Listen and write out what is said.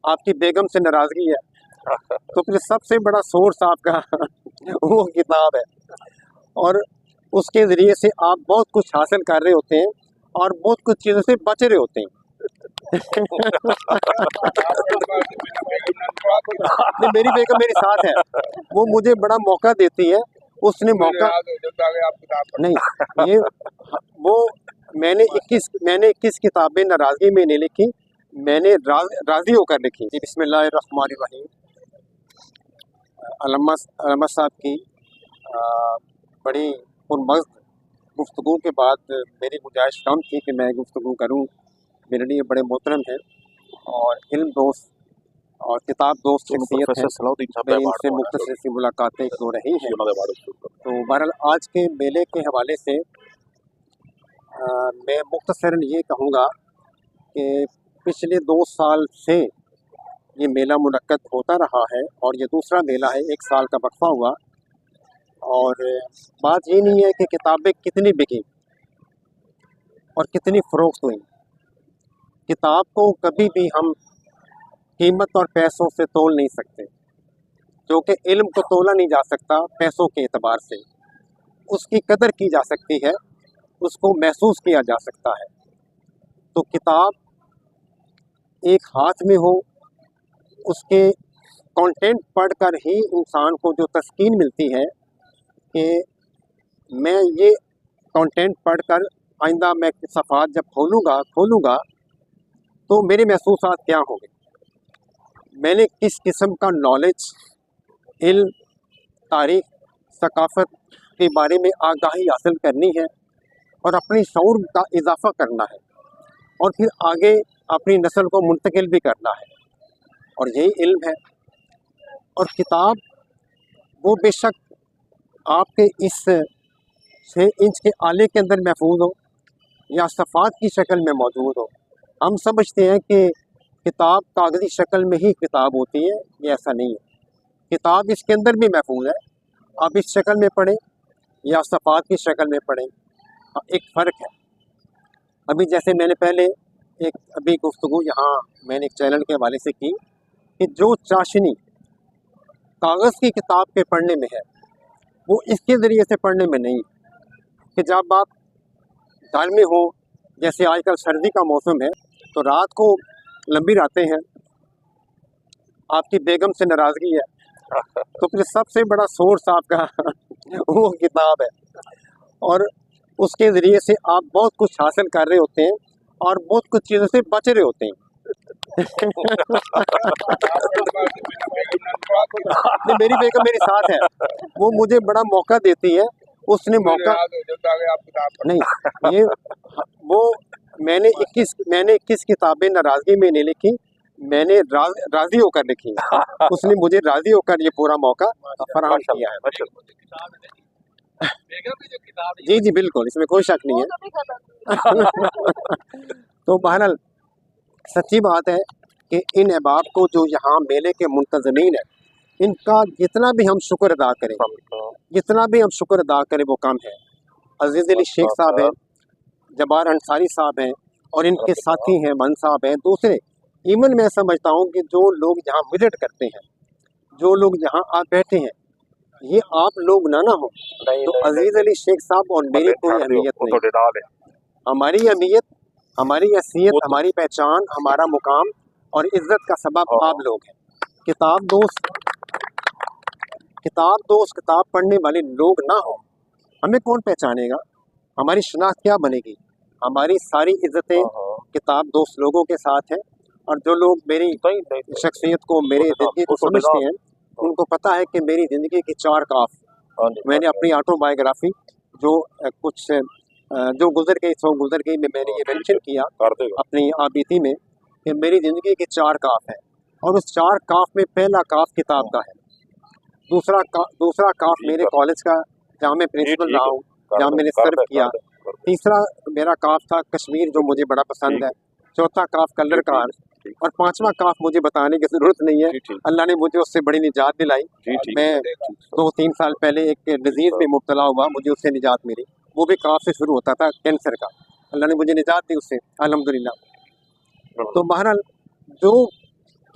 آپ کی بیگم سے ناراضگی ہے تو پھر سب سے بڑا سورس آپ کا وہ کتاب ہے، اور اس کے ذریعے سے آپ بہت کچھ حاصل کر رہے ہوتے ہیں اور بہت کچھ چیزوں سے بچ رہے ہوتے ہیں۔ میری بیگم میرے ساتھ ہے، وہ مجھے بڑا موقع دیتی ہے، اس نے موقع نہیں یہ وہ میں نے 21 کتابیں ناراضگی میں نہیں لکھی، میں نے راضی ہو کر لکھی۔ بسم اللہ الرحمن الرحیم۔ علامہ صاحب کی بڑی پرمغز گفتگو کے بعد میری گنجائش کم تھی کہ میں گفتگو کروں، میرے لیے بڑے محترم ہیں اور علم دوست اور کتاب دوست شخصیت ہے، میری ان سے مختصر سی ملاقاتیں ہو رہی ہیں۔ تو بہرحال آج کے میلے کے حوالے سے میں مختصراً یہ کہوں گا کہ پچھلے 2 سال سے یہ میلہ منعقد ہوتا رہا ہے اور یہ دوسرا میلہ ہے، 1 سال کا وقفہ ہوا، اور بات یہ نہیں ہے کہ کتابیں کتنی بکیں اور کتنی فروخت ہوئیں، کتاب کو کبھی بھی ہم قیمت اور پیسوں سے تول نہیں سکتے، جو کہ علم کو تولا نہیں جا سکتا پیسوں کے اعتبار سے، اس کی قدر کی جا سکتی ہے، اس کو محسوس کیا جا سکتا ہے۔ تو کتاب ایک ہاتھ میں ہو، اس کے کانٹینٹ پڑھ کر ہی انسان کو جو تسکین ملتی ہے کہ میں یہ کانٹینٹ پڑھ کر آئندہ میں صفحات جب کھولوں گا تو میرے محسوسات کیا ہوں گے، میں نے کس قسم کا نالج، علم، تاریخ، ثقافت کے بارے میں آگاہی حاصل کرنی ہے اور اپنی شعور کا اضافہ کرنا ہے اور پھر آگے اپنی نسل کو منتقل بھی کرنا ہے، اور یہی علم ہے۔ اور کتاب وہ بے شک آپ کے اس 6 انچ کے آلے کے اندر محفوظ ہو یا صفحات کی شکل میں موجود ہو، ہم سمجھتے ہیں کہ کتاب کاغذی شکل میں ہی کتاب ہوتی ہے، یہ ایسا نہیں ہے، کتاب اس کے اندر بھی محفوظ ہے، آپ اس شکل میں پڑھیں یا صفحات کی شکل میں پڑھیں، ایک فرق ہے۔ ابھی جیسے میں نے پہلے ابھی گفتگو یہاں میں نے ایک چینل کے حوالے سے کی کہ جو چاشنی کاغذ کی کتاب کے پڑھنے میں ہے وہ اس کے ذریعے سے پڑھنے میں نہیں، کہ جب آپ گھر میں ہو، جیسے آج کل سردی کا موسم ہے تو رات کو لمبی راتیں ہیں، آپ کی بیگم سے ناراضگی ہے تو پھر سب سے بڑا سورس آپ کا وہ کتاب ہے، اور اس کے ذریعے سے آپ بہت کچھ حاصل کر رہے ہوتے ہیں اور بہت کچھ چیزوں سے بچ رہے ہوتے ہیں۔ میری بیگم میرے ساتھ ہے، وہ مجھے بڑا موقع دیتی ہے، اس نے موقع نہیں یہ وہ میں نے 21 کتابیں ناراضگی میں نہیں لکھی، میں نے راضی ہو کر لکھی، اس نے مجھے راضی ہو کر یہ پورا موقع فراہم کیا ہے۔ جی جی بالکل، اس میں کوئی شک نہیں ہے۔ تو بہرحال سچی بات ہے کہ ان احباب کو جو یہاں میلے کے منتظمین ہیں، ان کا جتنا بھی ہم شکر ادا کریں وہ کم ہے۔ عزیز علی شیخ صاحب ہیں، جبار انصاری صاحب ہیں اور ان کے ساتھی ہیں، من صاحب ہیں، دوسرے ایون میں سمجھتا ہوں کہ جو لوگ یہاں وزٹ کرتے ہیں، جو لوگ یہاں آ بیٹھے ہیں، یہ آپ لوگ نہ ہوں تو عزیز علی شیخ صاحب اور میری کوئی اہمیت نہیں۔ ہماری اہمیت، ہماری حیثیت، ہماری پہچان، ہمارا مقام اور عزت کا سبب آپ لوگ ہیں۔ کتاب دوست کتاب پڑھنے والے لوگ نہ ہوں، ہمیں کون پہچانے گا؟ ہماری شناخت کیا بنے گی؟ ہماری ساری عزتیں کتاب دوست لوگوں کے ساتھ ہیں، اور جو لوگ میری شخصیت کو، میری زندگی کو سمجھتے ہیں، ان کو پتہ ہے کہ میری زندگی کی 4 کاف، میں نے اپنی آٹو بایوگرافی جو گزر گئی میں نے یہ مینشن کیا اپنی آبیتی میں کہ میری زندگی کے 4 کاف ہیں، اور اس 4 کاف میں پہلا کاف کتاب کا ہے، دوسرا کاف میرے کالج کا جہاں میں پرنسپل رہا ہوں، جہاں میں نے سرو کیا، تیسرا میرا کاف تھا کشمیر جو مجھے بڑا پسند ہے، چوتھا کاف کلر کار، اور 5واں کاف مجھے بتانے کی ضرورت نہیں ہے، اللہ نے مجھے اس سے بڑی نجات دلائی۔ میں 2-3 سال پہلے ایک ڈیزیز میں مبتلا ہوا، مجھے اس سے نجات ملی، وہ بھی کاف سے شروع ہوتا تھا، کینسر کا، اللہ نے مجھے نجات دی اس سے الحمدللہ۔ تو بہرحال جو